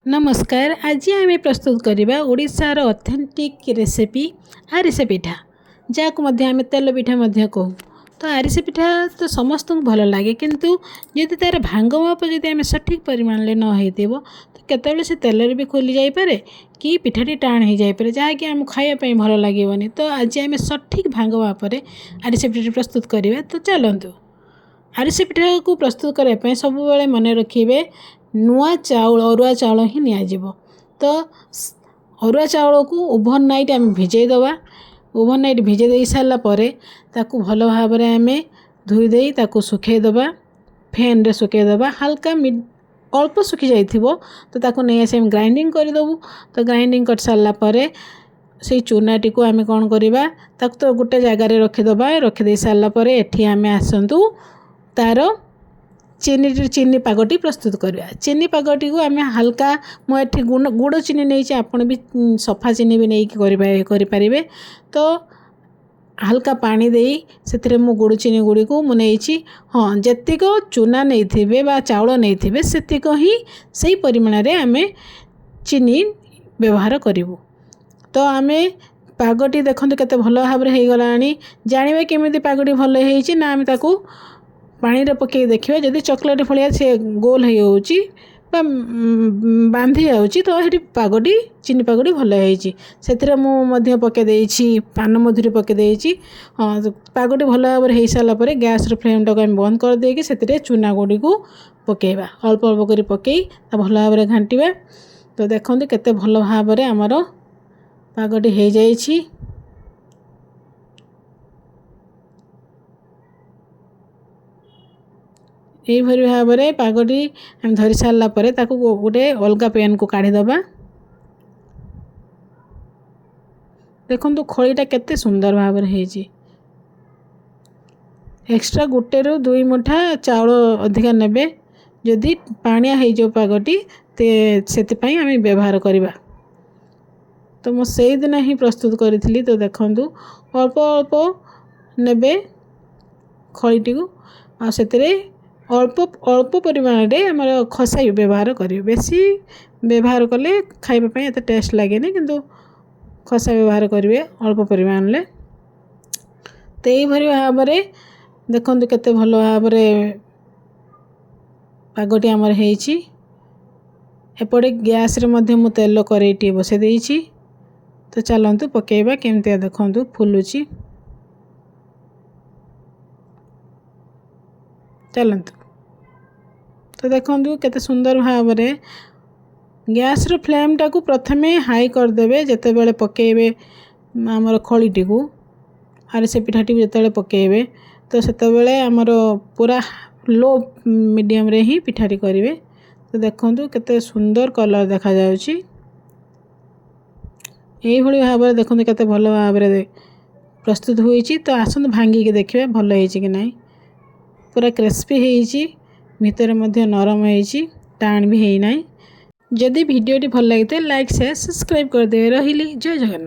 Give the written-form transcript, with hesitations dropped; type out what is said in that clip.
नमस्कार। आज आम प्रस्तुत करवा ओडिशार ऑथेंटिक रेसिपी आरिसा पिठा जहाँ आम तेल पिठा कहूँ। तो आरिसा पिठा तो समस्त भल लगे किंतु जदि तार भांगमाप जदि आम सठिक परिमाण न हो तो केतबेले से तेल भी खोली जापे कि पिठाटी टाण हो जापे जहाँकि आम खायापी भल लगे। तो आज आम सठिक भांगमाप आरिसा पिठा प्रस्तुत करवा। तो चलतु आरिसा पिठा को प्रस्तुत करने सब मन रखिए नुआ चाउल अरुआ चाउल ही नियाजिबो। तो अरुआ चाउल को ओभरनाइट आम भिजई दवा। ओभरनाइट भिजई दे सारा परे ताकू भल भाव में आम धोई दे ताकू सुखे दवा। फैन रे सुखे दवा। हल्का अल्प सुखी जाइथिबो तो ताकू नहीं आसे ग्राइंडिंग करदेबू। तो ग्राइंडिंग कर सारा परे से चूनाटी को आम कौन करवा ताकू तो गोटे जगार रखिदबा। रखिदे सारा परे एठी आम आसतु तार चीनी पागटी प्रस्तुत करवा। चीनी पागटी को आम हल्का मुझे गुड़ चीनी नहीं आपड़ भी सफा चीनी भी नहीं करें। तो हल्का पानी दे से गुड़ चीनी गुड़ी को मुझे हाँ जेतिक चूना नहीं बा चाउल नहीं सेतिक ही सही परिमाण रे आम चीनी व्यवहार करूँ। तो आम पागटी देखते केते भल भाव में हो गला। जानिबा केमिति पागटी भल होईची ना आम ताकू पानी रे पके देखिए जदि चॉकलेट फलिया से गोल हो बांधी जाऊँगी तो ये पागटी चीनी पागटी भल होती मुझे पके देछि पान मधुरी पके देछि। हाँ पागटी भल भाव हो सारापर गैस फ्लेम टाक बंद कर देकी से चूना गुड़ी को पकेबा। अल्प अल्प कर पकई भल भाव में घांटा। तो देखते केते भल भाव में आमर पागटी हो जाइछि। यही भाव में पागटी आम धरी सारा पर गोटे अलग पैन को काढ़ीदबा। देखो खड़ीटा केते सुंदर भाव में होइछि। एक्स्ट्रा गोटे रु 2 मुठा चाउल अधिका नेबे जदि पानिया हो पागटी से आम व्यवहार करवा। तो मु से दिन ही प्रस्तुत करी। तो देखु अल्प अल्प नेबे खड़ीटी को अल्प अल्प परिमाण रे आम खसा व्यवहार करेंगे। बेसी व्यवहार कले खाइबा एत टेस्ट लगे किंतु खसा व्यवहार करेंगे अल्प परिमाण रे। तो यही भाव में देखते केते भल भाव में पागटी आमर होइछि। एपटे गैस रे मध्य मु तेल करेईटी बसे देइछि। तो चलतु पकेबा केमती देखु फुलुची। चलतु तो देखु केते सुंदर भाव में गैस रो फ्लेम टाकू प्रथमे हाई करदे जेते बेले पकेबे आमर खड़ीटी को आरिसा पिठाटी जेते पकेबे तो सेते बेले आमर पूरा लो मीडियम रे ही पिठाटी करेंगे। तो देखु केते सुंदर कलर देखा जाउची। यही भाव में देखते केते भल भाव में प्रस्तुत होइछि। तो आसंत भांगी के देखिए भल होइछि कि नहीं। पूरा क्रिस्पी होइछि भितर मध्य नरम होइछि टाण भी है ना। जदि वीडियोटी भल लगे लाइक शेयर सब्सक्राइब कर दे। रही जय जगन्नाथ।